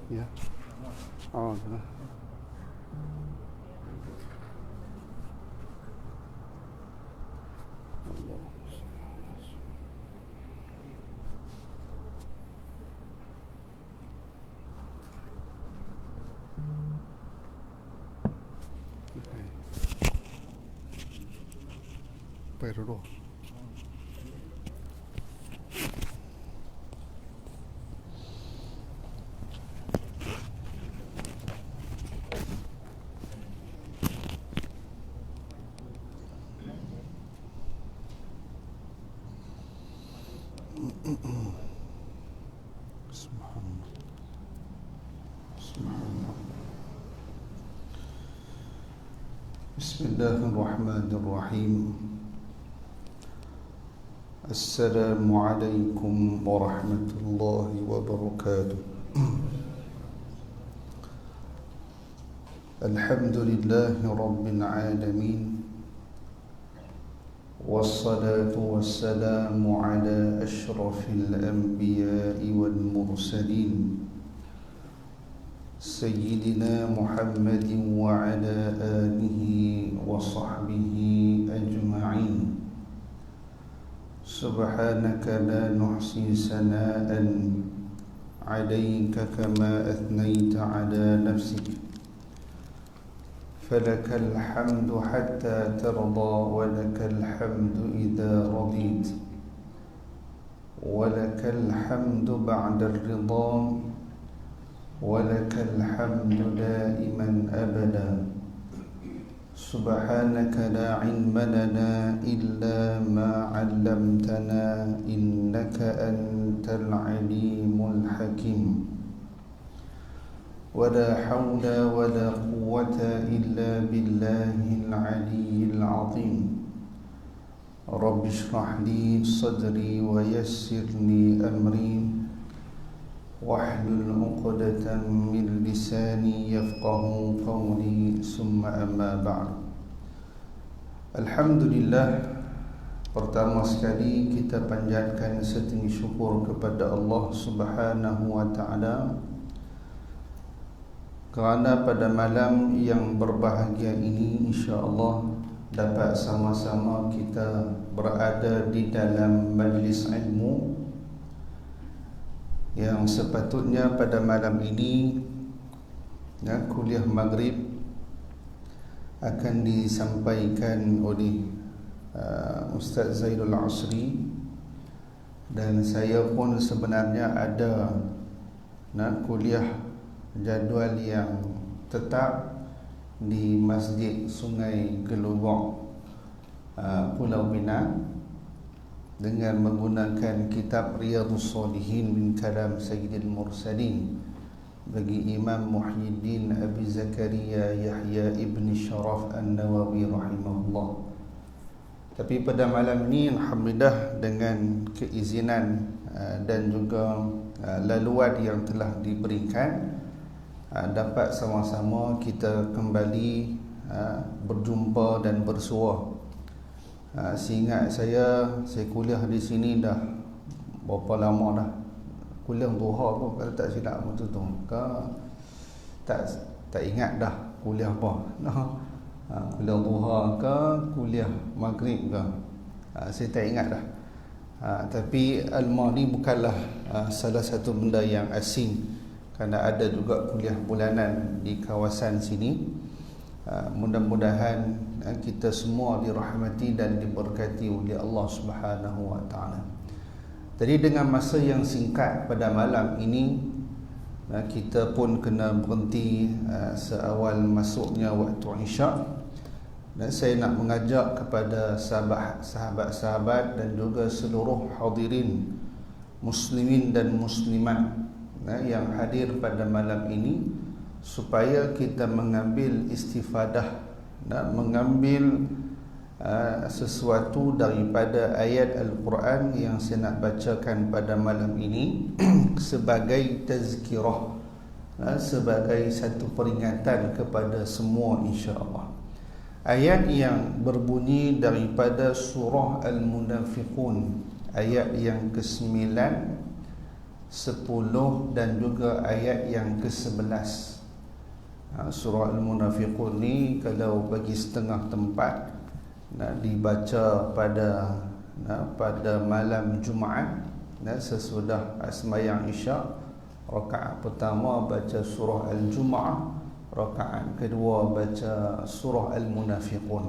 Ya. Oh, gitu. Pero Bismillahirrahmanirrahim. Assalamualaikum warahmatullahi wabarakatuh. Alhamdulillahi rabbil alamin. Wassalatu wassalamu ala ashrafil anbiya'i wal mursalin Sayyidina Muhammadin wa ala alihi wa sahbihi ajma'in. Subhanaka la nuhsi sana'an alayka kama athnayta ala nafsik falakal hamdu hatta tarda wa lakal hamdu idha radit wa lakal hamdu ba'da ar-ridha ولك الحمد دائما أبدا. سبحانك لا علم لنا إلا ما علمتنا إنك أنت العليم الحكيم. ولا حول ولا قوة إلا بالله العلي العظيم. رب اشرح لي صدري ويسر لي أمري واحلل عقدة من لساني يفقه قولي ثم أما بعد. Alhamdulillah, pertama sekali kita panjatkan setinggi syukur kepada Allah Subhanahu wa taala kerana pada malam yang berbahagia ini insya-Allah dapat sama-sama kita berada di dalam majlis ilmu yang sepatutnya pada malam ini kuliah maghrib akan disampaikan oleh Ustaz Zaidul Asri, dan saya pun sebenarnya ada kuliah jadual yang tetap di Masjid Sungai Gelugok, Pulau Pinang, dengan menggunakan kitab Riyadhus Shalihin min kalam Sayyidil Mursalin bagi Imam Muhyiddin Abi Zakaria Yahya ibn Sharaf An-Nawawi rahimahullah. Tapi pada malam ini alhamdulillah dengan keizinan dan juga laluan yang telah diberikan, dapat sama-sama kita kembali berjumpa dan bersua. Seingat saya kuliah di sini dah berapa lama dah. Kuliah duha pun kalau tak silap betul tu. Tak ingat dah kuliah apa. Kuliah duha ke kuliah maghrib ke. Saya tak ingat dah. Tapi al-mani bukanlah salah satu benda yang asing, kerana ada juga kuliah bulanan di kawasan sini. Mudah-mudahan kita semua dirahmati dan diberkati oleh Allah Subhanahu wa taala. Jadi dengan masa yang singkat pada malam ini, kita pun kena berhenti seawal masuknya waktu Isyak, dan saya nak mengajak kepada sahabat-sahabat dan juga seluruh hadirin muslimin dan muslimat yang hadir pada malam ini, supaya kita mengambil istifadah dan mengambil sesuatu daripada ayat Al-Quran yang saya nak bacakan pada malam ini sebagai tazkirah, sebagai satu peringatan kepada semua insya-Allah. Ayat yang berbunyi daripada surah Al-Munafiqun, ayat yang ke-9 10 dan juga ayat yang ke-11. Surah Al-Munafiqun ni kalau bagi setengah tempat nak dibaca pada malam Jumaat, sesudah sembahyang Isyak. Rakaat pertama baca surah Al-Jumu'ah, rakaat kedua baca surah Al-Munafiqun.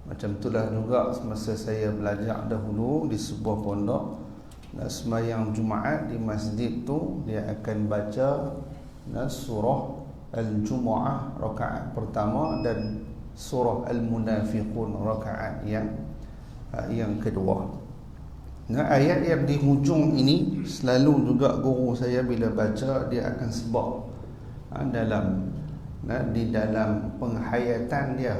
Macam itulah juga semasa saya belajar dahulu di sebuah pondok, sembahyang Jumaat di masjid tu dia akan baca surah Al-Jumu'ah rakaat pertama dan surah Al-Munafiqun rakaat yang kedua. Ayat yang di hujung ini selalu juga guru saya bila baca dia akan sebut di dalam penghayatan dia.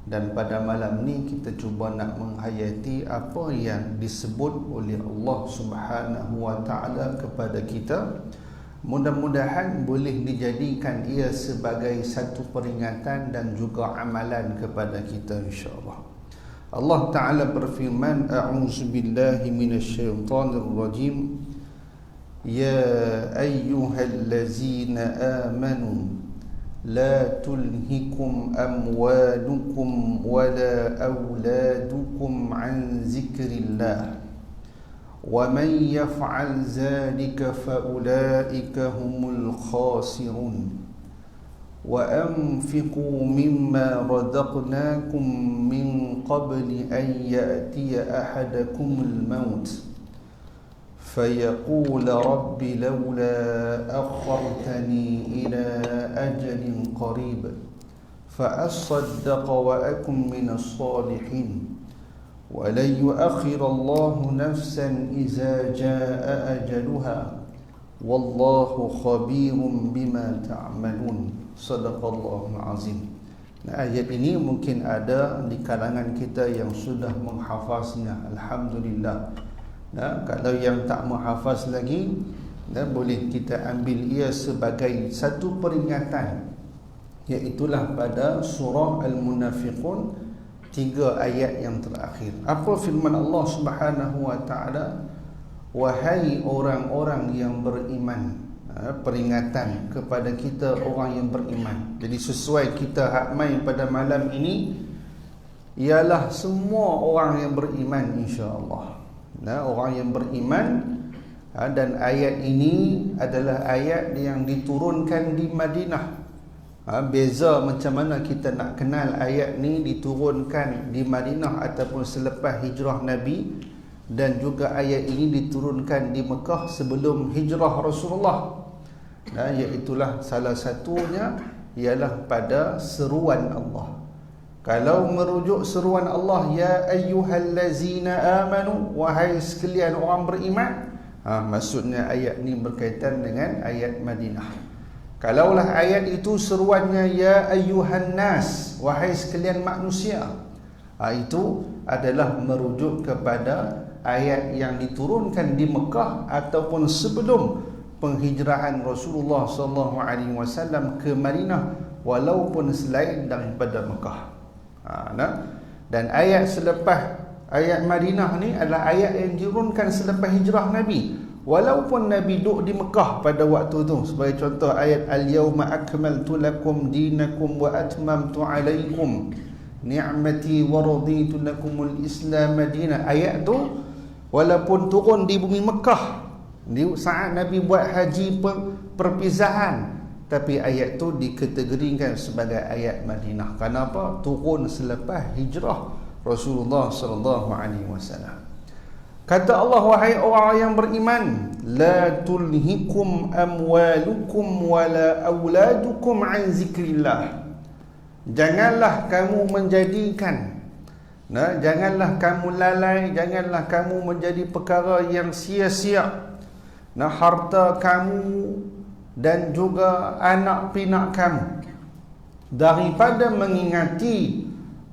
Dan pada malam ni kita cuba nak menghayati apa yang disebut oleh Allah Subhanahu wa taala kepada kita. Mudah-mudahan boleh dijadikan ia sebagai satu peringatan dan juga amalan kepada kita, insya-Allah. Allah Ta'ala berfirman, a'udzubillahi minasyaitonirrajim, ya ayyuhallazina amanu la tulhikum amwalukum wala auladukum an zikrillah وَمَنْ يَفْعَلْ ذَلِكَ فَأُولَئِكَ هُمُ الْخَاسِرُونَ وَأَنْفِقُوا مِمَّا رَزَقْنَاكُمْ مِنْ قَبْلِ أَنْ يَأْتِيَ أَحَدَكُمُ الْمَوْتُ فَيَقُولَ رَبِّ لَوْلَا أَخَّرْتَنِي إِلَى أَجَلٍ قَرِيبٍ فَأَصَّدَّقَ وَأَكُنْ مِنَ الصَّالِحِينَ وَلَنْ يُؤَخِّرَ اللَّهُ نَفْسًا إِذَا جَاءَ أَجَلُهَا وَاللَّهُ خَبِيرٌ بِمَا تَعْمَلُونَ. Sadaqallahul Azim. Ayat ini mungkin ada di kalangan kita yang sudah menghafaznya, alhamdulillah. Kalau yang tak menghafaz lagi, boleh kita ambil ia sebagai satu peringatan, iaitulah pada surah Al-Munafiqun, 3 ayat yang terakhir. Apa firman Allah Subhanahu wa taala? Wahai orang-orang yang beriman. Peringatan kepada kita orang yang beriman. Jadi sesuai kita hak main pada malam ini ialah semua orang yang beriman, insya-Allah. Orang yang beriman, dan ayat ini adalah ayat yang diturunkan di Madinah. Beza macam mana kita nak kenal ayat ni diturunkan di Madinah ataupun selepas hijrah Nabi, dan juga ayat ini diturunkan di Mekah sebelum hijrah Rasulullah. Iaitulah salah satunya ialah pada seruan Allah. Kalau merujuk seruan Allah, ya ayyuhallazina amanu, wahai sekalian orang beriman, maksudnya ayat ni berkaitan dengan ayat Madinah. Kalaulah ayat itu seruannya ya ayyuhan nas, wahai sekalian manusia, itu adalah merujuk kepada ayat yang diturunkan di Mekah ataupun sebelum penghijrahan Rasulullah SAW ke Madinah, walaupun selain daripada Mekah. Dan ayat selepas ayat Madinah ni adalah ayat yang diturunkan selepas hijrah Nabi, walaupun Nabi duduk di Mekah pada waktu itu. Sebagai contoh ayat al-yawma akmaltu lakum dinakum wa atmamtu alaikum ni'mati wa raditu lakumul islam madina. Ayat tu walaupun turun di bumi Mekah, di saat Nabi buat haji perpisahan, tapi ayat tu dikategorikan sebagai ayat Madinah. Kenapa? Turun selepas hijrah Rasulullah sallallahu alaihi wasallam. Kata Allah, wahai orang yang beriman, la tulhikum amwalukum wala auladukum an zikrillah. Janganlah kamu menjadikan, janganlah kamu lalai, janganlah kamu menjadi perkara yang sia-sia, harta kamu dan juga anak pinak kamu daripada mengingati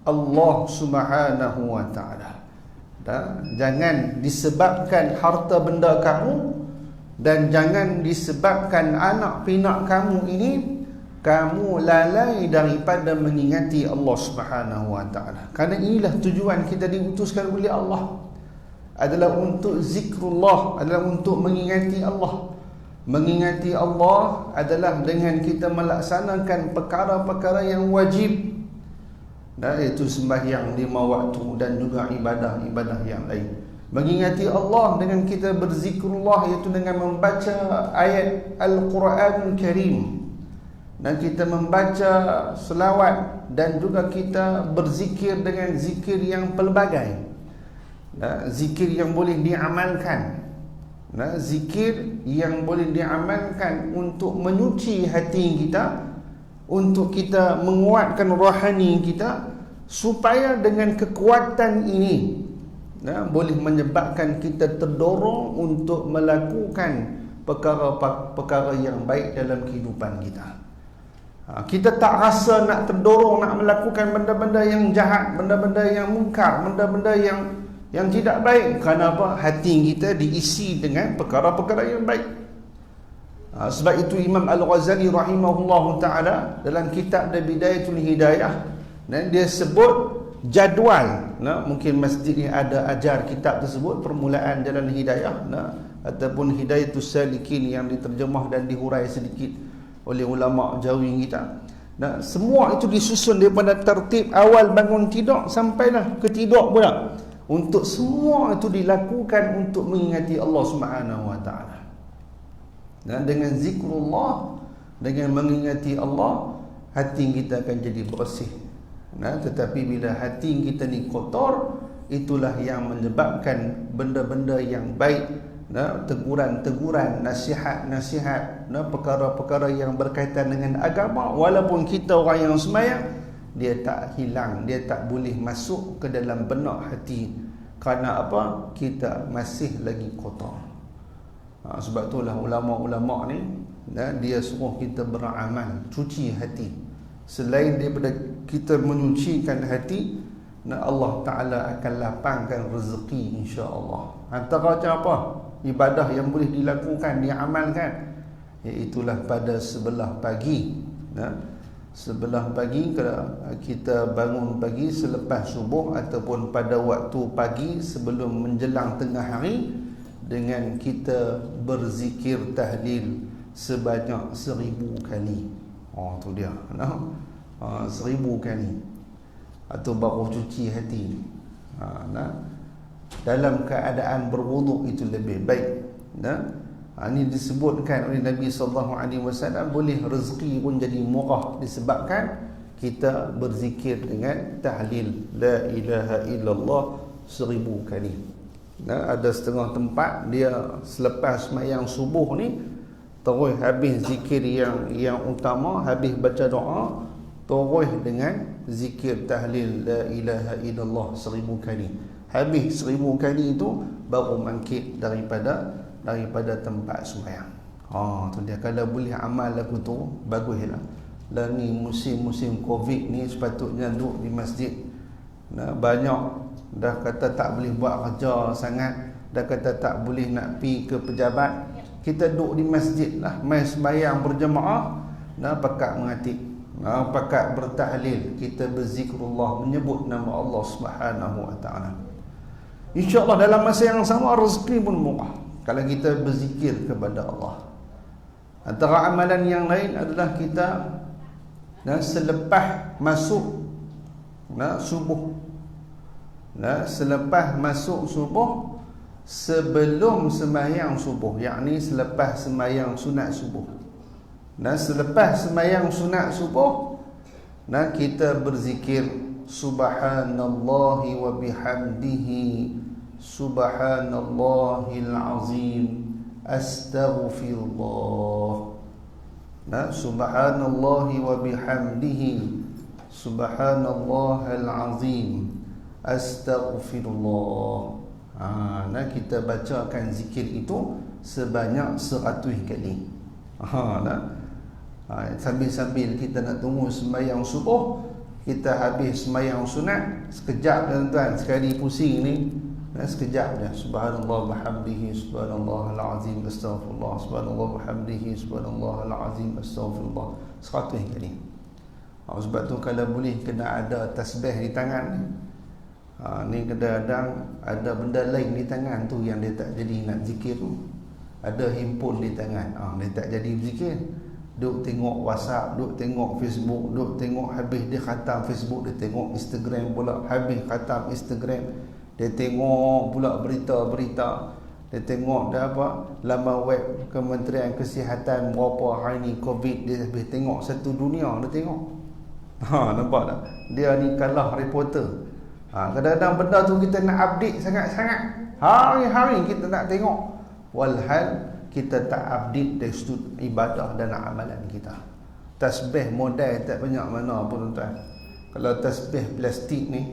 Allah Subhanahu wa taala. Jangan disebabkan harta benda kamu dan jangan disebabkan anak pinak kamu ini kamu lalai daripada mengingati Allah Subhanahu wa taala. Kerana inilah tujuan kita diutuskan oleh Allah, adalah untuk zikrullah, adalah untuk mengingati Allah. Mengingati Allah adalah dengan kita melaksanakan perkara-perkara yang wajib, iaitu sembahyang 5 waktu dan juga ibadah-ibadah yang lain. Mengingati Allah dengan kita berzikrullah, iaitu dengan membaca ayat Al-Quran Karim, dan kita membaca selawat, dan juga kita berzikir dengan zikir yang pelbagai, zikir yang boleh diamalkan, zikir yang boleh diamalkan untuk menyuci hati kita, untuk kita menguatkan rohani kita, supaya dengan kekuatan ini boleh menyebabkan kita terdorong untuk melakukan perkara-perkara yang baik dalam kehidupan kita. Kita tak rasa nak terdorong nak melakukan benda-benda yang jahat, benda-benda yang mungkar, benda-benda yang tidak baik. Kerana apa? Hati kita diisi dengan perkara-perkara yang baik. Sebab itu Imam Al-Ghazali rahimahullahu ta'ala dalam kitab Bidayatul Hidayah, dan dia sebut jadual, mungkin masjid ni ada ajar kitab tersebut, permulaan jalan hidayah, ataupun Hidayatus Salikin yang diterjemah dan dihurai sedikit oleh ulama jawi kita. Semua itu disusun daripada tertib awal bangun tidur sampailah ke tidur pula. Untuk semua itu dilakukan untuk mengingati Allah Subhanahu wa taala. Dan dengan zikrullah, dengan mengingati Allah, hati kita akan jadi bersih. Tetapi bila hati kita ni kotor, itulah yang menyebabkan benda-benda yang baik, teguran-teguran, nasihat-nasihat, perkara-perkara yang berkaitan dengan agama, walaupun kita orang yang sembahyang, dia tak hilang, dia tak boleh masuk ke dalam benak hati. Kerana apa? Kita masih lagi kotor. Sebab itulah ulama-ulama ni, dia suruh kita beramal, cuci hati. Selain daripada kita menyucikan hati, Allah Ta'ala akan lapangkan rezeki, insya-Allah. Antara macam apa? Ibadah yang boleh dilakukan, diamalkan, iaitulah pada sebelah pagi. Sebelah pagi, kalau kita bangun pagi selepas subuh, ataupun pada waktu pagi sebelum menjelang tengah hari, dengan kita berzikir tahlil sebanyak 1000 kali. Tu dia, 1000 kali. Atau baru cuci hati, dalam keadaan berwuduk itu lebih baik. Ini disebutkan oleh Nabi SAW, boleh rezeki pun jadi murah disebabkan kita berzikir dengan tahlil la ilaha illallah 1000 kali. Ada setengah tempat dia selepas sembahyang subuh ni terus habis zikir yang utama, habis baca doa, terus dengan zikir tahlil la ilaha illallah 1000 kali. Habis 1000 kali itu baru bangkit daripada tempat sembahyang. Tu dia, kalau boleh amal lagu tu baguslah. Lah ni musim-musim Covid ni sepatutnya duduk di masjid. Banyak dah kata tak boleh buat kerja sangat, dah kata tak boleh nak pi ke pejabat. Kita duduk di masjid lah, mai sembahyang berjemaah, pakat mengatik, pakat bertahlil, kita berzikrullah, menyebut nama Allah Subhanahu wa taala. InsyaAllah dalam masa yang sama rezeki pun murah kalau kita berzikir kepada Allah. Antara amalan yang lain adalah kita selepas masuk subuh, selepas masuk subuh, sebelum sembahyang subuh, yakni selepas sembahyang sunat subuh, selepas sembahyang sunat subuh, kita berzikir subhanallahi wa bihamdihi subhanallahil azim astaghfirullah. Subhanallahi wa bihamdihi subhanallahil azim astaghfirullah. Kita bacakan zikir itu sebanyak 100 kali. Sambil-sambil kita nak tunggu sembahyang subuh, kita habis sembahyang sunat, sekejap tuan-tuan, sekali pusing ni, sekejap je, subhanallah bihamdihi subhanallahal azim astaghfirullah, subhanallah bihamdihi subhanallahal azim astaghfirullah 100 kali. Sebab tu kalau boleh kena ada tasbih di tangan ni, Ni kadang-kadang ada benda lain di tangan tu yang dia tak jadi nak zikir tu. Ada handphone di tangan, dia tak jadi berzikir. Duk tengok WhatsApp, duk tengok Facebook, duk tengok habis dia khatam Facebook, dia tengok Instagram pula, habis khatam Instagram. Dia tengok pula berita-berita, dia tengok dah apa, laman web Kementerian Kesihatan berapa hari ni COVID, dia habis tengok satu dunia dia tengok. Nampak tak? Dia ni kalah reporter. Kadang-kadang benda tu kita nak update sangat-sangat. Hari-hari kita nak tengok. Walhal kita tak update dari sudut ibadah dan amalan kita. Tasbih modal tak banyak mana pun tuan. Kalau tasbih plastik ni,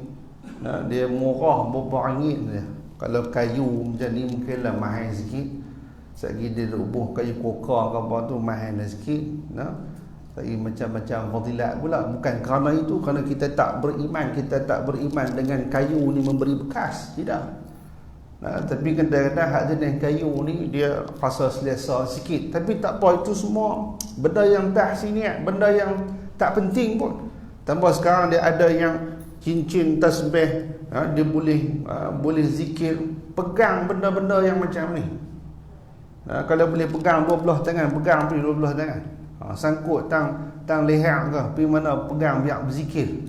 dia murah berapa ringgit je. Kalau kayu macam ni mungkinlah mahal sikit. Sekali dia rubuh kayu kokar ke apa tu mahal sikit. Tapi macam-macam fadilat pula. Bukan kerana itu, kerana kita tak beriman dengan kayu ni memberi bekas. Tidak. Tapi kadang-kadang hak jenis kayu ni dia rasa selesa sikit. Tapi tak apa, itu semua benda yang tahsiniat, benda yang tak penting pun. Tambah sekarang dia ada yang cincin tasbih, dia boleh zikir. Pegang benda-benda yang macam ni. Kalau boleh pegang 12 tangan, pegang pergi 12 tangan. Sangkut tang leher ke, pergi mana pegang biar berzikir.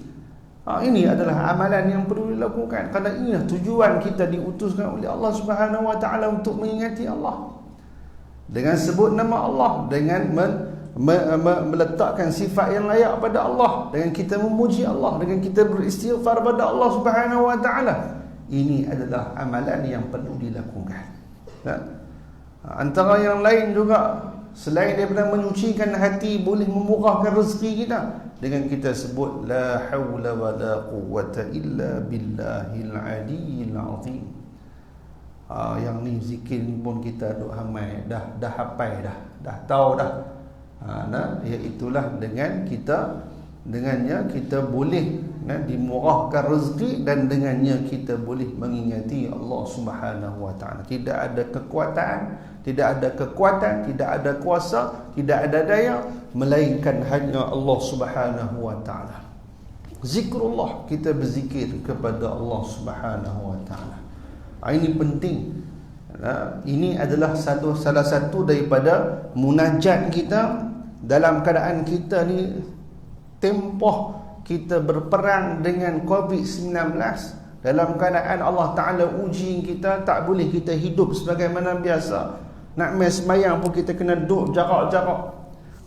Ini adalah amalan yang perlu dilakukan, kerana inilah tujuan kita diutuskan oleh Allah Subhanahu Wa Taala untuk mengingati Allah. Dengan sebut nama Allah, dengan meletakkan sifat yang layak pada Allah, dengan kita memuji Allah, dengan kita beristighfar pada Allah Subhanahu Wa Taala. Ini adalah amalan yang perlu dilakukan. Antara yang lain juga, selain daripada menyucikan hati, boleh memurahkan rezeki kita dengan kita sebut la haula wa la quwwata illa billahil aliyyil azim. Yang ni zikir pun kita duk hamai dah hafal dah tahu dah. Iaitulah dengannya kita boleh dimurahkan rezeki, dan dengannya kita boleh mengingati Allah Subhanahu Wa Taala. Tidak ada kekuatan, tidak ada kuasa, tidak ada daya melainkan hanya Allah Subhanahu Wa Taala. Zikrullah, kita berzikir kepada Allah Subhanahu Wa Taala. Ini penting. Ini adalah salah satu daripada munajat kita dalam keadaan kita ni tempoh kita berperang dengan COVID-19. Dalam keadaan Allah Ta'ala uji kita, tak boleh kita hidup sebagaimana biasa. Nak main semayang pun kita kena duduk jarak-jarak,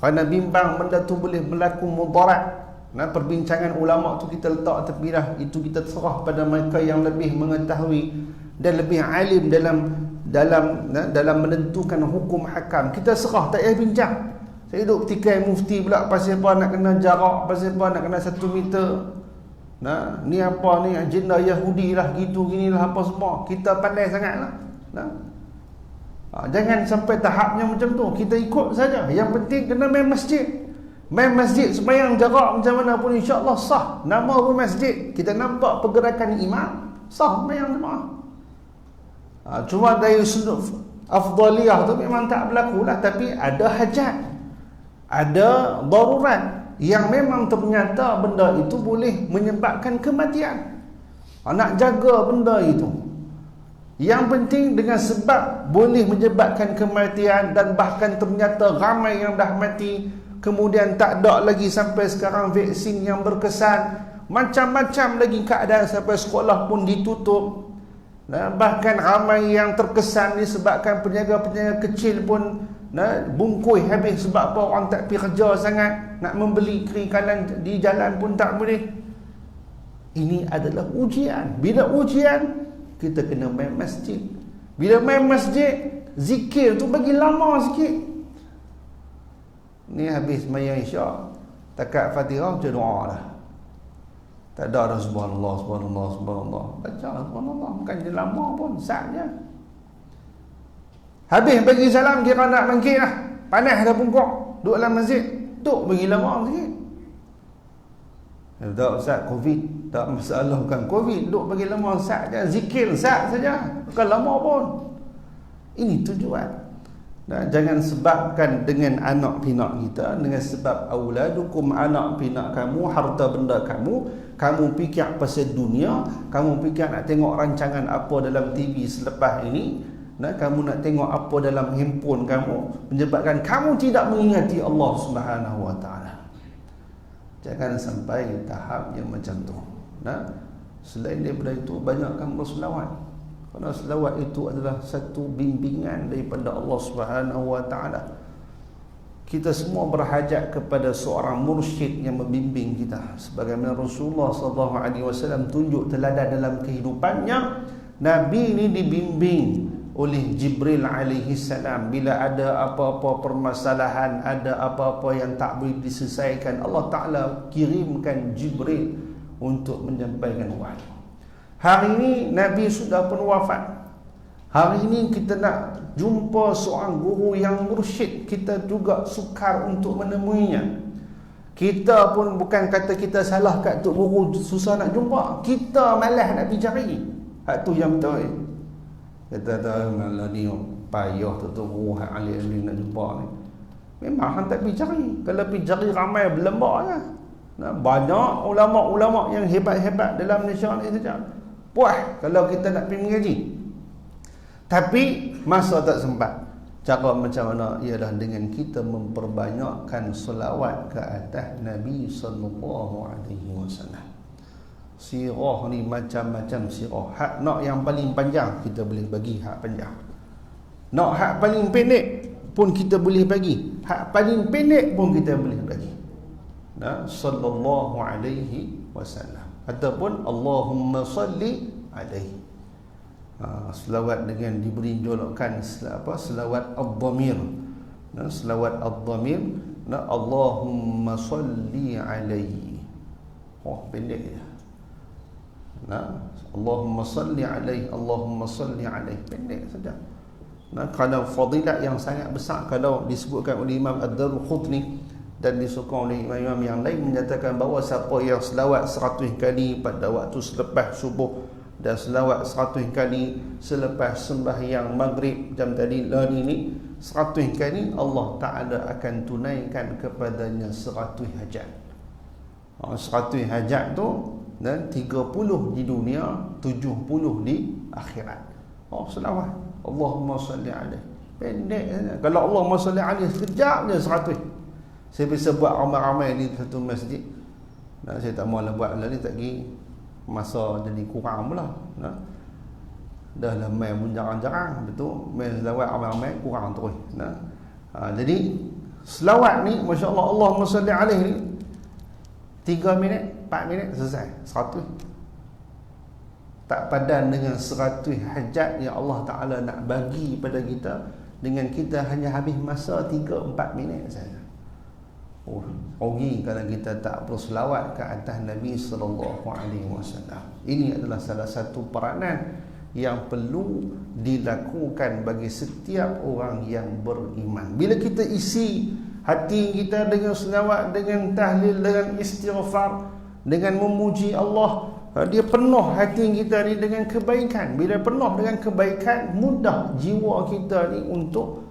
kerana bimbang benda tu boleh berlaku mudarat. Perbincangan ulama tu kita letak tepi dah. Itu kita serah pada mereka yang lebih mengetahui dan lebih alim dalam menentukan hukum hakam. Kita serah, tak payah bincang. Saya duduk petikai mufti pula pasal apa nak kena jarak, pasal apa nak kena 1 meter. Ni apa ni agenda Yahudi lah, gitu ginilah apa semua. Kita pandai sangatlah. Jangan sampai tahapnya macam tu. Kita ikut saja. Yang penting kena main masjid. Main masjid sembahyang jarak macam mana pun insya-Allah sah. Nama pun masjid. Kita nampak pergerakan imam, sah sembahyang jemaah. Cuma dari sudut afdaliyah tu memang tak berlaku lah. Tapi ada hajat, ada darurat yang memang ternyata benda itu boleh menyebabkan kematian. Nak jaga benda itu. Yang penting dengan sebab boleh menyebabkan kematian, dan bahkan ternyata ramai yang dah mati. Kemudian tak ada lagi sampai sekarang vaksin yang berkesan. Macam-macam lagi keadaan, sampai sekolah pun ditutup. Bahkan ramai yang terkesan disebabkan peniaga-peniaga kecil pun bungkui habis. Sebab apa? Orang tak pergi kerja sangat, nak membeli kiri kanan di jalan pun tak boleh. Ini adalah ujian. Bila ujian, kita kena main masjid. Bila main masjid, zikir tu bagi lama sikit. Ni habis sembahyang isyak, takat Fatihah baca doa dah. Tak ada dah subhanallah, subhanallah, subhanallah. Baca subhanallah, bukan je lama pun, sat je. Habis bagi salam, kira nak bangkit lah. Panas dah pungkuk, duduk dalam masjid, duduk bagi lama sikit. Tak Ustaz, COVID, tak masalah, bukan COVID, duduk bagi lama sat je. Zikir sat saja, bukan lama pun. Ini tujuan. Jangan sebabkan dengan anak pinak kita, dengan sebab auladukum, anak pinak kamu, harta benda kamu fikir pasal dunia, kamu fikir nak tengok rancangan apa dalam TV selepas ini, kamu nak tengok apa dalam handphone kamu, menyebabkan kamu tidak mengingati Allah Subhanahu Wa Taala. Jangan sampai tahap yang macam tu. Selain daripada itu, banyakkan berselawat. Kerana selawat itu adalah satu bimbingan daripada Allah Subhanahu Wa Taala. Kita semua berhajat kepada seorang mursyid yang membimbing kita. Sebagaimana Rasulullah SAW tunjuk teladan dalam kehidupannya, Nabi ini dibimbing oleh Jibril alaihi salam. Bila ada apa-apa permasalahan, ada apa-apa yang tak boleh diselesaikan, Allah Ta'ala kirimkan Jibril untuk menyampaikan wahyu. Hari ini Nabi sudah pun wafat. Hari ini kita nak jumpa seorang guru yang mursyid, kita juga sukar untuk menemuinya. Kita pun bukan kata kita salah kat tok guru susah nak jumpa, kita malas nak pergi cari. Hak tu yang betul. Kata malah ni payah tok guru hak alim nak jumpa ni. Memang hang tak pergi cari. Kalau pergi cari ramai berlembaknya. Banyak ulama-ulama yang hebat-hebat dalam Malaysia ni saja. Puas kalau kita nak pergi mengaji. Tapi masa tak sempat. Cara macam mana? Ialah dengan kita memperbanyakkan selawat ke atas Nabi sallallahu alaihi wasallam. Sirah ni macam-macam sirah. Hak nak yang paling panjang, kita boleh bagi hak panjang. Nak hak paling pendek pun kita boleh bagi. Hak paling pendek pun kita boleh bagi. Sallallahu alaihi wasallam. Ataupun Allahumma salli alaihi. Selawat dengan diberi julukan selawat ad-dhamir. Selawat ad-dhamir, Allahumma salli alaihi. Pendek je. Allahumma salli alaihi, Allahumma salli alaihi, pendek saja. Kalau fadilat yang sangat besar, kalau disebutkan oleh Imam Ad-Darqutni dan disokong oleh imam-imam yang lain, menyatakan bahawa siapa yang selawat 100 kali pada waktu selepas subuh dan selawat 100 kali selepas sembahyang maghrib jam tadi lari ni 100 kali, Allah Ta'ala akan tunaikan kepadanya 100 hajat. 100 hajat tu, dan 30 di dunia, 70 di akhirat. Selawat Allahumma salli alaihi, pendek saja. Kalau Allahumma salli alaihi sekejap je 100. Saya bisa buat ramai-ramai di satu masjid. Saya tak maulah buat lah ni, tak pergi, masa jadi kurang pula. Dah lah main pun jarang-jarang, betul, main selawat ramai-ramai kurang terus. Jadi selawat ni Masya Allah, Allahumma salli alaihi ni 3 minit, 4 minit selesai 100. Tak padan dengan 100 hajat yang Allah Ta'ala nak bagi pada kita, dengan kita hanya habis masa 3-4 minit saja. Rugi kalau kita tak berselawat ke atas Nabi sallallahu alaihi wasallam. Ini adalah salah satu peranan yang perlu dilakukan bagi setiap orang yang beriman. Bila kita isi hati kita dengan selawat, dengan tahlil, dengan istighfar, dengan memuji Allah, dia penuh hati kita ni dengan kebaikan. Bila penuh dengan kebaikan, mudah jiwa kita ni untuk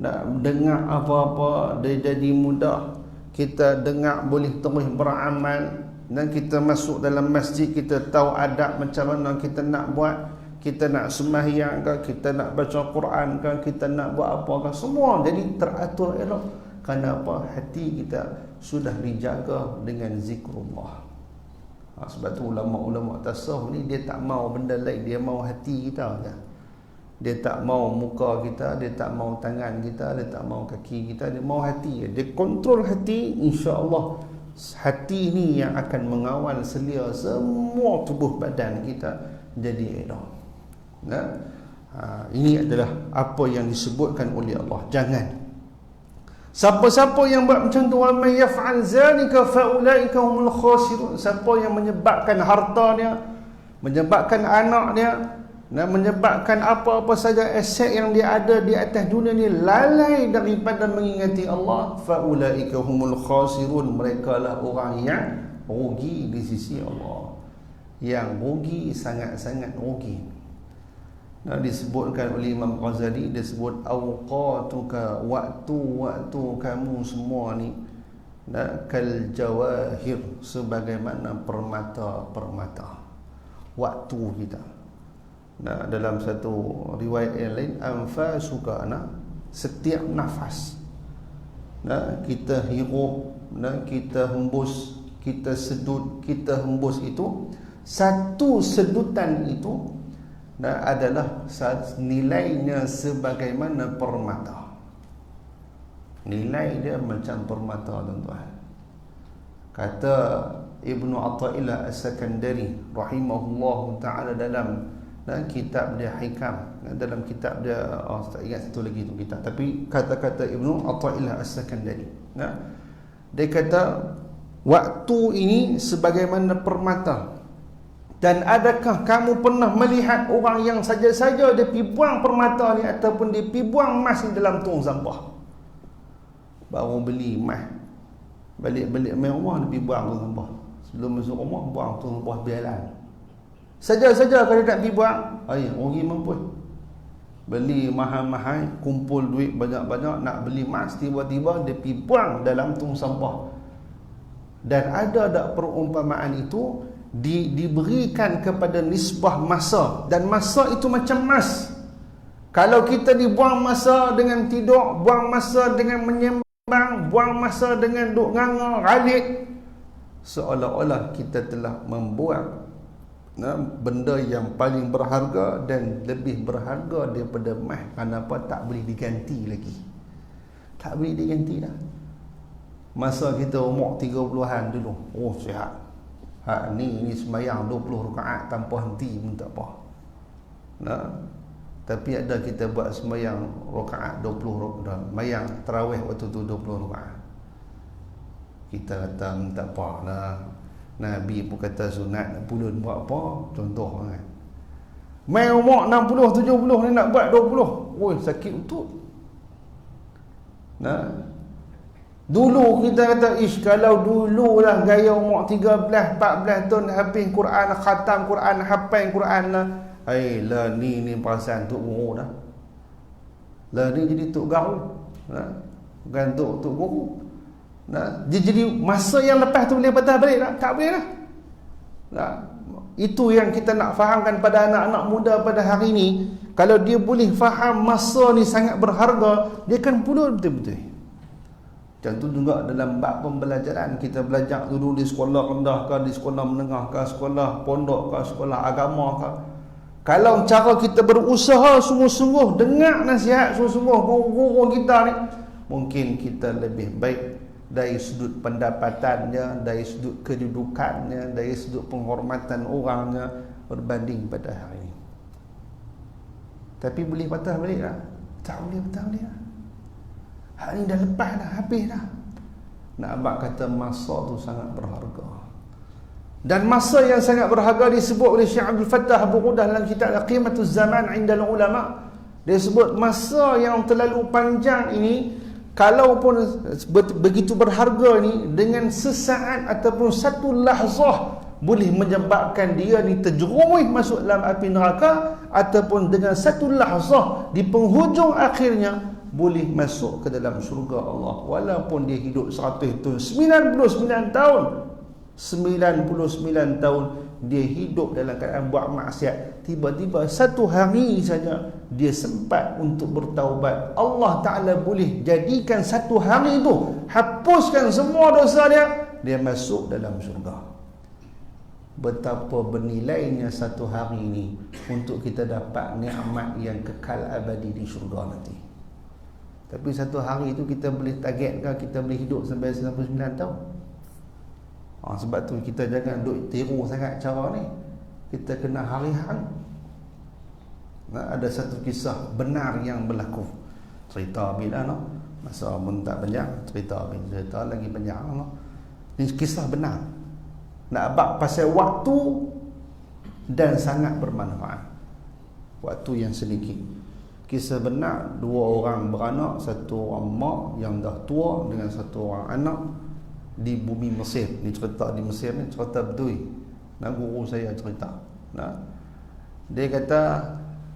nak dengar apa-apa, dia jadi mudah. Kita dengar boleh terus beramal, dan kita masuk dalam masjid, kita tahu adab macam mana kita nak buat. Kita nak sembahyang ke, kita nak baca Quran ke, kita nak buat apa ke, semua jadi teratur elok. Kenapa? Hati kita sudah dijaga dengan zikrullah. Sebab tu ulama-ulama tasawuf ni dia tak mau benda lain, dia mau hati kita je. Dia tak mau muka kita, dia tak mau tangan kita, dia tak mau kaki kita, dia mau hati. Dia kontrol hati, insya-Allah hati ni yang akan mengawal selia semua tubuh badan kita jadi elok. Ini adalah apa yang disebutkan oleh Allah. Jangan siapa-siapa yang buat macam tu, wa may yaf'al zalika fa ulaika humul khasirun. Siapa yang menyebabkan harta dia, menyebabkan anak dia, menyebabkan apa-apa saja aset yang dia ada di atas dunia ni lalai daripada mengingati Allah, faulaika humul khasirun, mereka lah orang yang rugi di sisi Allah, yang rugi sangat-sangat rugi. disebutkan oleh Imam Ghazali, dia sebut awqatuka, waktu-waktu kamu semua ni kal jawahir, sebagaimana permata-permata waktu kita. Dalam satu riwayat yang lain, anfasuka, setiap nafas kita hirup, kita hembus, kita sedut, kita hembus, itu satu sedutan itu adalah nilainya sebagaimana permata. Nilai dia macam permata, tuan-tuan. Kata Ibnu Athaillah As-Sakandari rahimahullahu ta'ala dalam kitab dia Hikam, dalam kitab dia, tak ingat satu lagi tu kitab, tapi kata-kata Ibnu Athaillah As-Sakandari, dia kata waktu ini sebagaimana permata. Dan adakah kamu pernah melihat orang yang saja-saja dia pergi buang permata ni ataupun dia pergi buang emas ni dalam tong sampah? Baru beli emas, balik-balik main rumah dia pergi buang tong sampah. Sebelum masuk rumah buang tong sampah bialan. Saja-saja kalau nak pergi buang, orang mampu beli mahal-mahal, kumpul duit banyak-banyak nak beli emas, tiba-tiba dia pergi buang dalam tong sampah. Dan ada tak perumpamaan itu diberikan kepada nisbah masa, dan masa itu macam emas. Kalau kita dibuang masa dengan tidur, buang masa dengan menyembang, buang masa dengan duk nganga ralik, seolah-olah kita telah membuat benda yang paling berharga dan lebih berharga daripada emas. Kenapa tak boleh diganti lagi? Tak boleh diganti dah. Masa kita umur 30-an dulu, sihat. Ni sembahyang 20 rakaat tanpa henti pun tak apa. Tapi ada kita buat sembahyang rakaat 20 rakaat, sembahyang tarawih waktu tu 20 rakaat. Kita kata tak apa lah, Nabi pun kata sunat pulun buat apa, contoh kan. Main umur 60 70 ni nak buat 20. Sakit betul. Dulu kita kata, kalau dululah gaya umur 13 14 tahun habis Quran, khatam Quran, hafal Quran lah. Lah ni perasaan tok guru dah. Lah ni jadi tok garu. Bukan tok guru. Dia jadi masa yang lepas tu boleh patah balik tak? Tak boleh lah. Itu yang kita nak fahamkan pada anak-anak muda pada hari ni. Kalau dia boleh faham masa ni sangat berharga, dia akan pulun betul-betul. Macam tu juga dalam bab pembelajaran, kita belajar dulu di sekolah rendah ke, di sekolah menengah ke, sekolah pondok ke, sekolah agama ke. Kalau cara kita berusaha sungguh-sungguh, dengar nasihat sungguh-sungguh guru-guru kita ni, mungkin kita lebih baik dari sudut pendapatannya, dari sudut kedudukannya, dari sudut penghormatan orangnya berbanding pada hari ini. Tapi boleh patah balik tak? Tak boleh patah balik tak? Hak ni dah lepas dah, habis dah. Nak abang kata masa tu sangat berharga. Dan masa yang sangat berharga disebut oleh Syekh Abdul Fattah Abu Qudah dalam kitab Qimatuz Zaman 'inda ulama. Dia sebut masa yang terlalu panjang ini, kalaupun begitu berharga ni, dengan sesaat ataupun satu lahzah boleh menyebabkan dia ni terjerumus masuk dalam api neraka, ataupun dengan satu lahzah di penghujung akhirnya boleh masuk ke dalam syurga Allah. Walaupun dia hidup 100 tahun, 99 tahun, 99 tahun dia hidup dalam keadaan buat maksiat, tiba-tiba satu hari saja dia sempat untuk bertaubat, Allah Ta'ala boleh jadikan satu hari itu hapuskan semua dosa dia masuk dalam syurga. Betapa bernilainya satu hari ini untuk kita dapat nikmat yang kekal abadi di syurga nanti. Tapi satu hari itu kita boleh targetkan kita boleh hidup sampai 99 tahun. Sebab tu kita jangan duk tiru sangat cara ni. Kita kena hari-hari. Ada satu kisah benar yang berlaku. Cerita bila masa pun tak panjang, cerita lagi panjang Ini kisah benar. Nak abang pasal waktu dan sangat bermanfaat. Waktu yang sedikit. Kisah benar, dua orang beranak, satu orang mak yang dah tua dengan satu orang anak di bumi Mesir. Ni cerita di Mesir ni, cerita betul. Guru saya cerita. Dia kata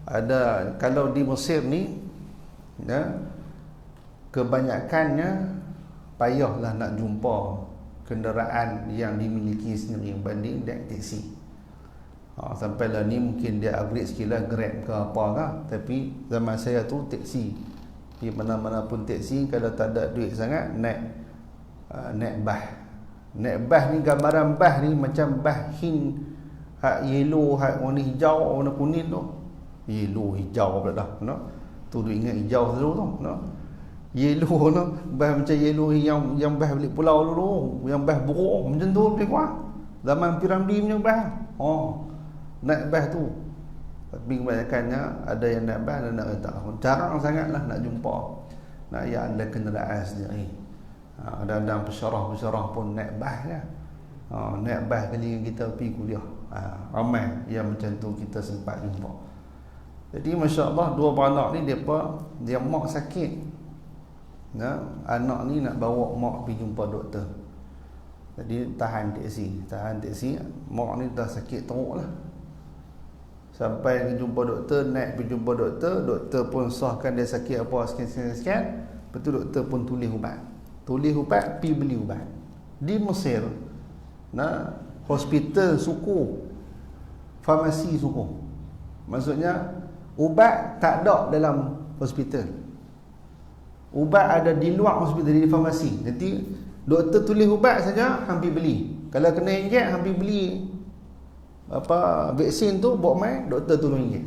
Ada, kalau di Mesir ni ya, kebanyakannya payahlah nak jumpa kenderaan yang dimiliki sendiri banding naik teksi. Sampailah ni mungkin dia upgrade sikit lah, Grab ke apa lah. Tapi zaman saya tu teksi, pergi mana-mana pun teksi. Kalau tak ada duit sangat, naik bas. Naik bas ni, gambaran bas ni macam bas Hind, hak yellow, hak warna hijau, warna kuning tu. Yellow, hijau pula dah, no? Tu duk ingat hijau dulu tu, no? Yellow, no? Bas macam yellow yang bas balik pulau dulu, yang bas buruk macam tu lebih kurang. Zaman Piramli punya bas. Naik bas tu. Tapi kebanyakannya ada yang naik bas, ada nak kereta. Jarang sangatlah nak jumpa yang ada kenderaan sendiri. Kadang-kadang pesyarah pun naik bas lah. Naik bas kali kita pergi kuliah. Ramai yang macam tu kita sempat jumpa. Jadi Masya Allah, dua beranak ni dia mak sakit. Anak ni nak bawa mak pergi jumpa doktor. Jadi tahan teksi. Mak ni dah sakit teruk lah. Sampai pergi jumpa doktor, naik pergi jumpa doktor. Doktor pun sahkan dia sakit apa sekian. Betul, doktor pun tulis ubat, pergi beli ubat. Di Mesir, hospital suku, farmasi suku. Maksudnya ubat tak ada dalam hospital. Ubat ada di luar hospital, di farmasi. Jadi doktor tulis ubat saja, hampir beli. Kalau kena injek, hampir beli vaksin tu, bawa main, doktor tolong injek.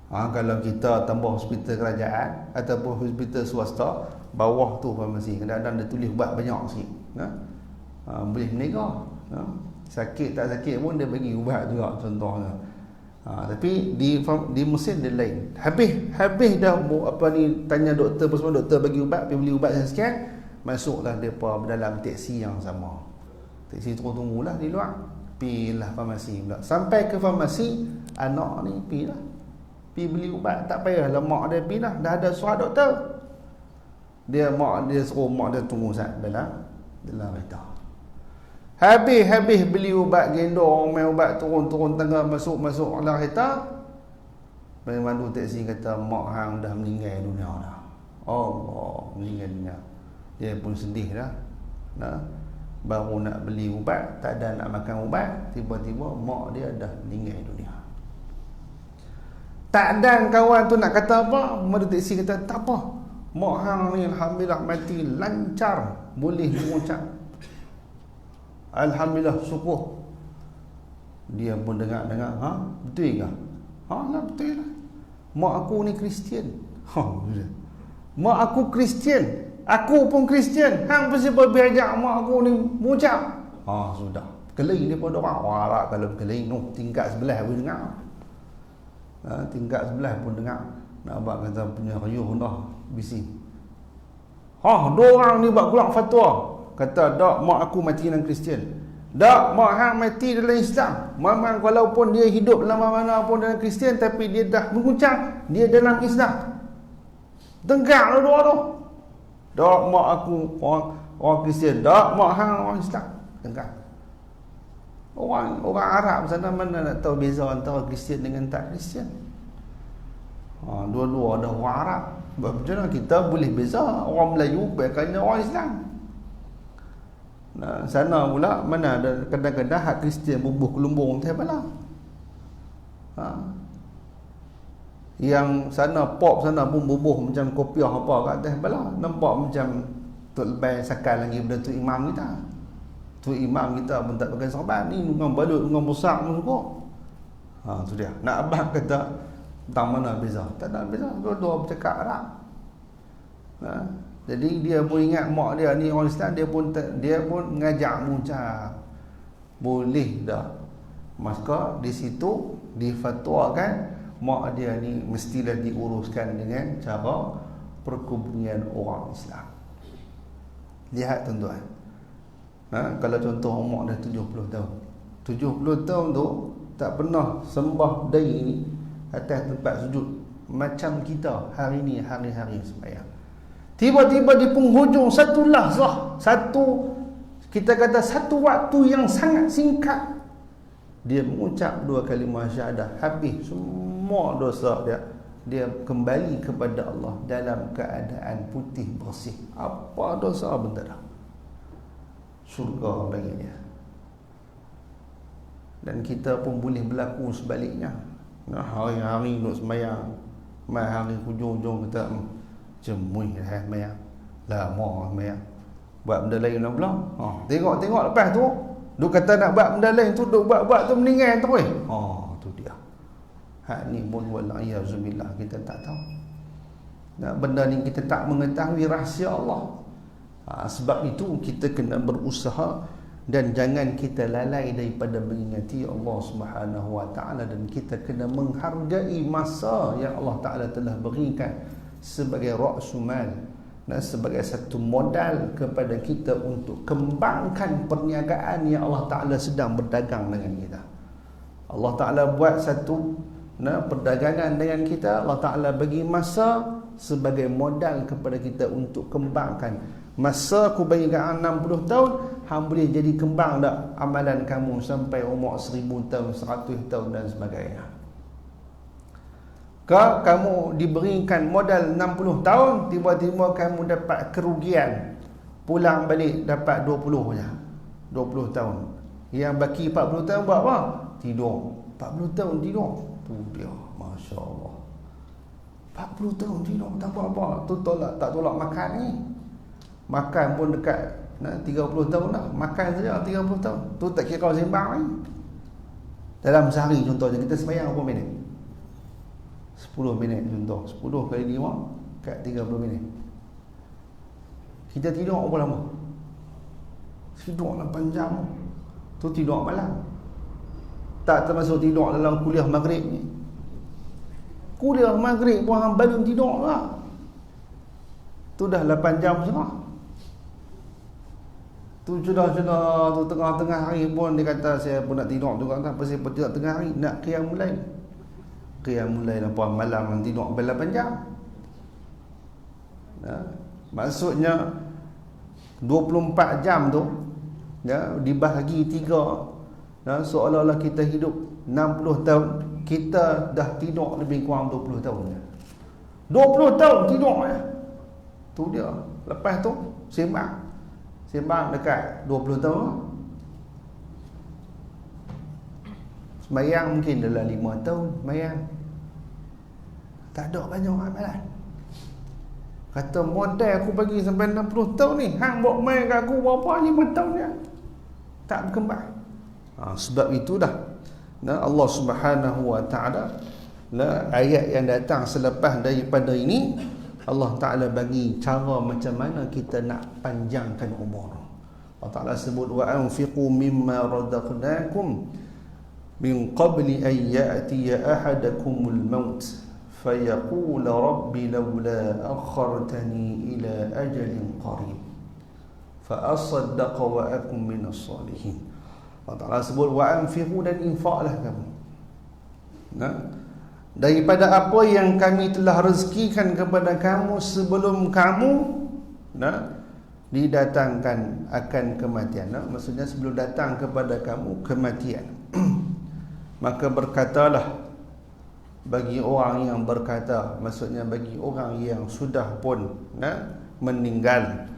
Kalau kita tambah hospital kerajaan ataupun hospital swasta, bawah tu farmasi, kadang-kadang dia tulis ubat banyak sikit. Boleh menega. Sakit tak sakit pun dia bagi ubat juga contohnya. Tapi di Mesir dia lain. Habis dah tanya doktor, pasal doktor bagi ubat, pergi beli ubat sekian, masuklah depa dalam teksi yang sama. Teksi tunggulah di luar, pergilah farmasi pula. Sampai ke farmasi, anak ni pergi beli ubat, tak payahlah mak dia pergi dah ada surat doktor. Mak dia suruh mak dia tunggu sat dalam kereta. Habis beli ubat, gendong main ubat, turun tangga, masuk dalam kereta. Pemandu teksi kata, mak hang dah meninggal dunia dah. Allah, meninggal dunia. Dia pun sedih dah. Baru nak beli ubat, tak ada nak makan ubat, tiba-tiba mak dia dah meninggal dunia. Tak ada kawan tu nak kata apa, pemandu teksi kata, tak apa, mak hang ni alhamdulillah mati lancar, boleh mengucap alhamdulillah, syukur. Dia pun dengar, betul ke? Betul lah. Mak aku ni Kristian. Mak aku Kristian, aku pun Kristian. Hang pasti berbiajak mak aku ni mengucap. Sudah. Keling dia pun orang. Walah, kalau keling tu tingkat sebelah pun dengar. Tingkat sebelah pun dengar. Nak abang kata punya rayuh dah bising. Dua orang ni buat keluar fatwa. Kata, tak, mak aku mati dalam Kristian. Tak, mak hang mati dalam Islam. Memang walaupun dia hidup dalam mana pun dalam Kristian, tapi dia dah mengucap dia dalam Islam. Tenggak dua tu. Tak, mak aku orang Kristian. Tak, mak hang orang Islam. Tenggak. Orang Arab sana mana nak tahu beza antara Kristian dengan tak Kristian. Dua-dua ada orang Arab. Macam mana kita boleh beza orang Melayu bukannya orang Islam? Sana pula mana ada kadang-kadang hak Kristian bubuh kelumbung teh bala. Yang sana pop sana pun bubuh macam kopiah apa kat teh bala. Nampak macam tok lebay sakal lagi benda tu imam kita. Tu imam kita pun tak pakai serban ni, dengan balut dengan besar pun cukup. Tu dia. Nak abang kata tentang mana beza? Tak ada beza, dua-dua bercakap Arab. Jadi dia pun ingat mak dia ni orang Islam, dia pun ngajak mengucap. Boleh dah. Maka di situ difatwakan mak dia ni mestilah diuruskan dengan cara perkubungan orang Islam. Lihat tuan-tuan. Kalau contoh mak dah 70 tahun. 70 tahun tu tak pernah sembah dai ni atas tempat sujud macam kita hari ni, hari-hari sembahyang. Tiba-tiba di penghujung satu lahzah, kita kata satu waktu yang sangat singkat, dia mengucap dua kalimah syahadah, habis semua semua dosa dia kembali kepada Allah dalam keadaan putih bersih. Apa dosa pun tak ada, syurga bagi dia. Dan kita pun boleh berlaku sebaliknya. Hari-hari nak sembahyang, mai hari hujung-hujung kita cemui sembahyang, lama sembahyang, buat benda lain pula. Tengok lepas tu duk kata nak buat benda lain tu, duk buat tu meninggal terus. Tu dia. Hak ni pun wal-iyazumillah, kita tak tahu. Benda ni kita tak mengetahui rahsia Allah. Sebab itu kita kena berusaha dan jangan kita lalai daripada mengingati Allah Subhanahu wa taala, dan kita kena menghargai masa yang Allah Taala telah berikan sebagai ra'sumal, sebagai satu modal kepada kita untuk kembangkan perniagaan yang Allah Taala sedang berdagang dengan kita. Allah Taala buat satu perdagangan dengan kita. Allah Taala bagi masa sebagai modal kepada kita untuk kembangkan. Masa aku bagi kat 60 tahun, hang boleh jadi kembang tak amalan kamu sampai umur 1000 tahun, 100 tahun dan sebagainya. Kalau kamu diberikan modal 60 tahun, tiba-tiba kamu dapat kerugian, pulang balik dapat 20 je, 20 tahun. Yang baki 40 tahun buat apa? Tidur. 40 tahun tidur. Tu dia, Masya Allah. 40 tahun tidur tak apa-apa. Tu tak tolak makan ni. Makan pun dekat 30 tahun dah. Makan saja 30 tahun. Tu tak kira sembang ni. Dalam sehari contohnya, kita sembahyang berapa minit? 10 minit contoh. 10 kali 5 kat 30 minit. Kita tidur berapa lama? Tidur 8 jam. Tu tidur malam. Tak termasuk tidur dalam kuliah maghrib ni. Kuliah maghrib pun hang balun tidur lah. Tu dah 8 jam setengah. Tu sudah tu tengah-tengah hari pun dia kata saya pun nak tidur juga kan. Pasal tidak tengah hari nak qiyamul lail. Qiyamul lail apa malam nak tidur sampai 8 jam. Maksudnya 24 jam tu dibahagi 3, seolah-olah kita hidup 60 tahun, kita dah tidur lebih kurang 20 tahun. 20 tahun tidur ya. Tu dia. Lepas tu sembang dekat 20 tahun. Sembahyang mungkin dalam 5 tahun sembahyang. Tak ada banyak amalan. Kata modal aku bagi sampai 60 tahun ni, hang buat main kat aku berapa 5 tahun ya. Tak berkembang. Sebab itu dah Allah Subhanahu wa taala ayat yang datang selepas daripada ini, Allah Taala bagi cara macam mana kita nak panjangkan umur. Allah Taala sebut wa anfiqu mimma razaqnakum min qabli an ya'tiya ahadakumul maut fayaqul rabbi laula akhartani ila ajalin qarib fa asaddaqa wa akum minas salihin. Allah Taala sebut wa anfiqu, dan infaklah kamu daripada apa yang kami telah rezekikan kepada kamu sebelum kamu didatangkan akan kematian. Maksudnya sebelum datang kepada kamu kematian. Maka berkatalah bagi orang yang berkata, maksudnya bagi orang yang sudah pun meninggal,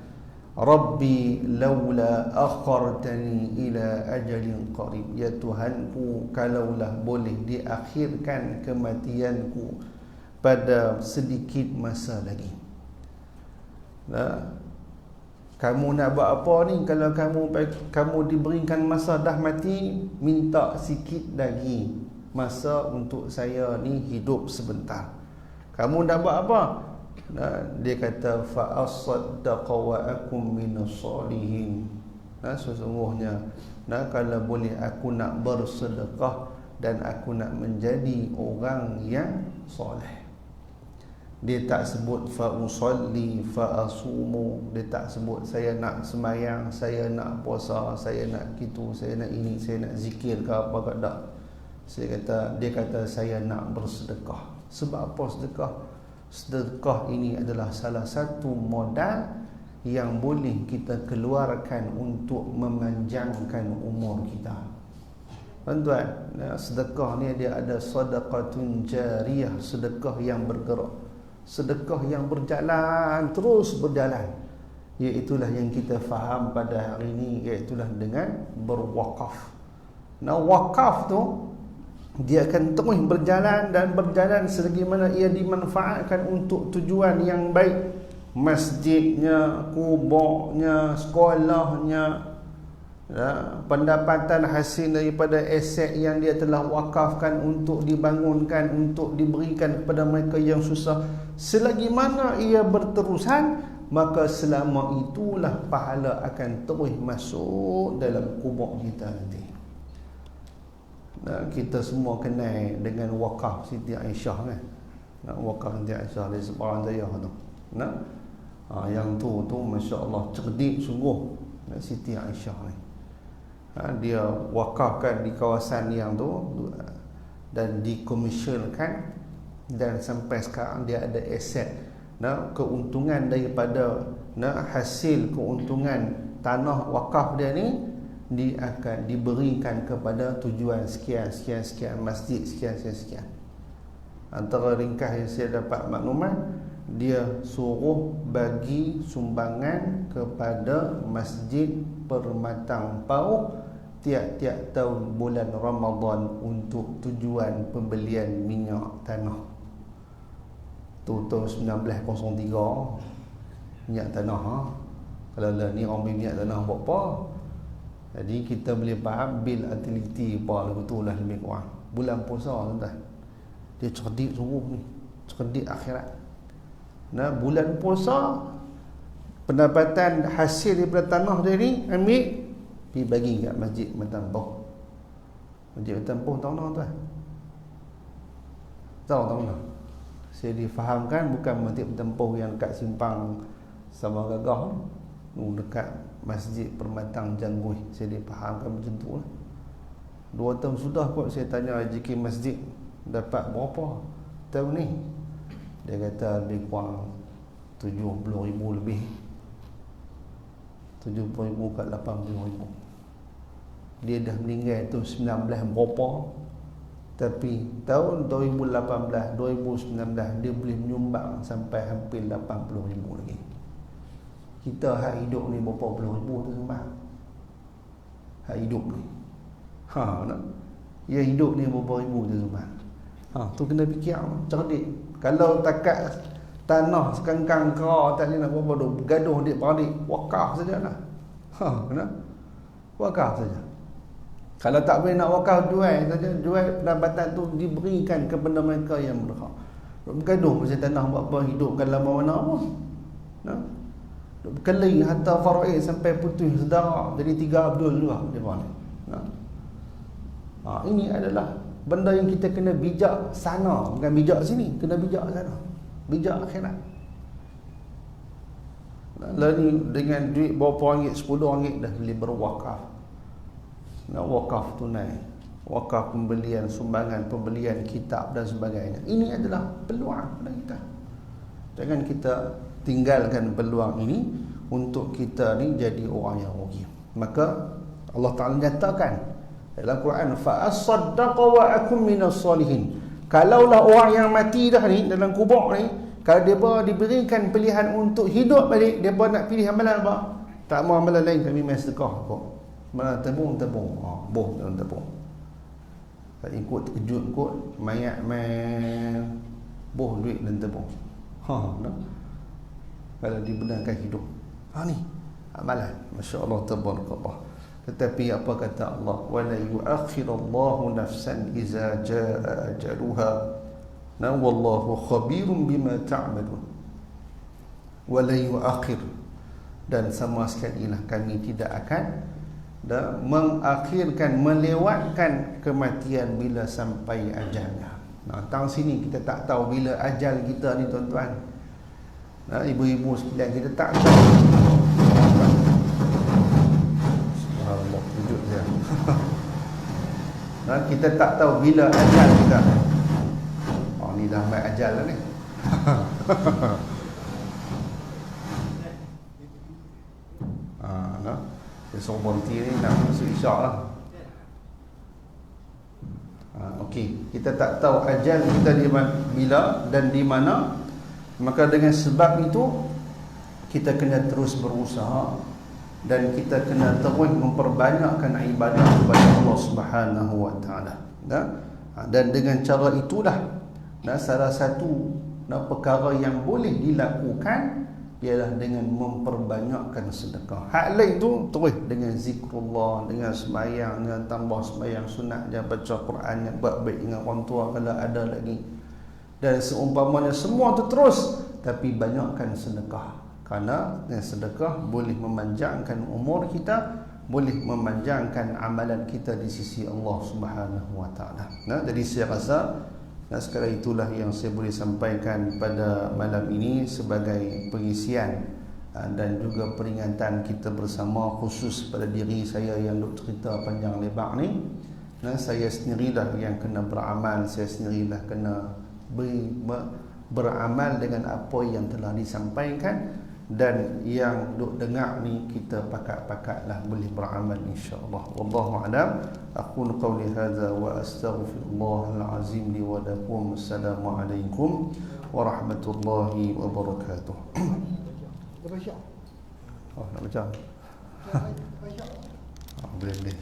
Rabbi laula akhartani ila ajalin qarib, ya Tuhanku, kalaulah boleh diakhirkan kematianku pada sedikit masa lagi. Kamu nak buat apa ni? Kalau kamu diberikan masa dah mati, minta sikit lagi masa untuk saya ni hidup sebentar. Kamu nak buat apa? Dia kata fa asaddaqa wa akum minas salihin. Sesungguhnya kalau boleh aku nak bersedekah dan aku nak menjadi orang yang soleh. Dia tak sebut fa usalli fa asumu, dia tak sebut saya nak sembahyang, saya nak puasa, saya nak gitu, saya nak ini, saya nak zikir ke apa ke tak. Dia kata saya nak bersedekah. Sebab apa sedekah? Sedekah ini adalah salah satu modal yang boleh kita keluarkan untuk memanjangkan umur kita. Tuan-tuan, sedekah ni dia ada sedekatun jariyah, sedekah yang bergerak, sedekah yang berjalan, terus berjalan. Iaitulah yang kita faham pada hari ini, iaitulah dengan berwakaf. Nah, wakaf tu dia akan terus berjalan dan berjalan selagi mana ia dimanfaatkan untuk tujuan yang baik. Masjidnya, kuburnya, sekolahnya, pendapatan hasil daripada aset yang dia telah wakafkan untuk dibangunkan, untuk diberikan kepada mereka yang susah, selagi mana ia berterusan, maka selama itulah pahala akan terus masuk dalam kubur kita nanti. Kita semua kenal dengan wakaf Siti Aisyah kan. Wakaf Siti Aisyah di sebarang daya tu. Yang tu masya-Allah cerdik sungguh Siti Aisyah ni. Dia wakafkan di kawasan yang tu dan dikomersialkan, dan sampai sekarang dia ada aset. Keuntungan daripada hasil keuntungan tanah wakaf dia ni dia akan diberikan kepada tujuan sekian, masjid sekian. Antara ringkas yang saya dapat maklumat, dia suruh bagi sumbangan kepada Masjid Permatang Pauh tiap-tiap tahun bulan Ramadan untuk tujuan pembelian minyak tanah. Tu tahun 1903 minyak tanah. Kalau lah ni orang beli minyak tanah buat apa? Jadi kita boleh faham bil utility apa betul lah lebih kurang. Bulan puasa tuan-tuan. Dia cerdik sungguh ni. Cerdik akhirat. Bulan puasa, pendapatan hasil daripada tanah dia ni ambil pergi bagi kat Masjid Permatang Pauh. Masjid Permatang Pauh tahu tuan? Tahu tak? Saya difahamkan bukan Masjid Permatang Pauh yang dekat simpang Sabah Gagah, dekat Masjid Permatang Jangguih. Saya difahamkan macam tu lah. 2 tahun sudah kot saya tanya JK Masjid dapat berapa tahun ni. Dia kata lebih kurang 70,000 lebih. 70,000 ke 80,000. Dia dah meninggal tu 19 berapa, tapi tahun 2018 2019 dia boleh menyumbang sampai hampir 80,000 lagi. Kita hak hidup ni berapa puluh ribu tu sumbang. Hak hidup ni. Ya hidup ni berapa ribu tu sumbang. Tu kena fikir cerdik. Kalau takat tanah sekangkang kau tak nak berapa duk bergaduh dik beradik, wakaf sajalah. Wakaf saja. Kalau tak boleh nak wakaf, jual saja. Jual pendapatan tu diberikan kepada mereka yang berhak. Bergaduh pasal tanah buat apa, hidupkan lama mana apa. Berkeli harta faraid sampai putus saudara, jadi 3 Abdul juga dia ni. Ini adalah benda yang kita kena bijak sana, bukan bijak sini, kena bijak sana. Bijak akhirat. Lalu dengan duit berapa ringgit, 10 ringgit dah boleh berwakaf. Wakaf tunai, wakaf pembelian sumbangan, pembelian kitab dan sebagainya. Ini adalah peluang pada kita. Jangan kita tinggalkan peluang ini untuk kita ni jadi orang yang rugi. Maka Allah Ta'ala nyatakan dalam Quran, fa as-saddaqa wa akum minas solihin. Kalaulah orang yang mati dah ni dalam kubur ni, kalau dia diberikan pilihan untuk hidup balik, dia nak pilih amalan apa? Tak mau amalan lain, kami main sedekah kok. Mana tabung, boh dalam tabung. Tak ikut terkejut kot, mayat main boh duit dalam tabung. Kalau dibenarkan hidup. Ni amalan. Masya-Allah tabarakallah. Tetapi apa kata Allah? Wala yu'akhirullahu nafsan iza jaa ajaluha. Wallahu khabirum bima ta'malun. Wala yu'akhir, dan sama sekali lah kami tidak akan mengakhirkan, melewatkan kematian bila sampai ajalnya. Tang sini kita tak tahu bila ajal kita ni tuan-tuan. Ibu-ibu sekalian, kita tak tahu. Subhanallah, wujud dia. Kita tak tahu bila ajal kita. Ni dah mai ajal lah ni. Dia suruh berhenti ni nak masuk isyak lah. Okey, kita tak tahu ajal kita di bila dan di mana, maka dengan sebab itu kita kena terus berusaha dan kita kena terus memperbanyakkan ibadah kepada Allah Subhanahu wa taala. Dan dengan cara itulah salah satu perkara yang boleh dilakukan ialah dengan memperbanyakkan sedekah. Hak lain tu terus dengan zikrullah, dengan sembahyang, dengan tambah sembahyang sunat, jangan baca Quran, yang buat baik dengan orang tua kalau ada lagi. Dan seumpamanya semua tu terus, tapi banyakkan sedekah. Kerana dengan sedekah boleh memanjangkan umur kita, boleh memanjangkan amalan kita di sisi Allah Subhanahu wa taala. Jadi saya rasa sekarang itulah yang saya boleh sampaikan pada malam ini sebagai pengisian dan juga peringatan kita bersama, khusus pada diri saya yang duk cerita panjang lebar ni. Saya sendirilah yang kena beramal, saya sendirilah kena beramal dengan apa yang telah disampaikan, dan yang duk dengar ni kita pakat-pakatlah boleh beramal insya-Allah. Wallahu a'lam. Aqulu qawli hadza wa astaghfirullahal azim li wa lakum. Assalamualaikum warahmatullahi wabarakatuh. Oh, nak baca? Boleh.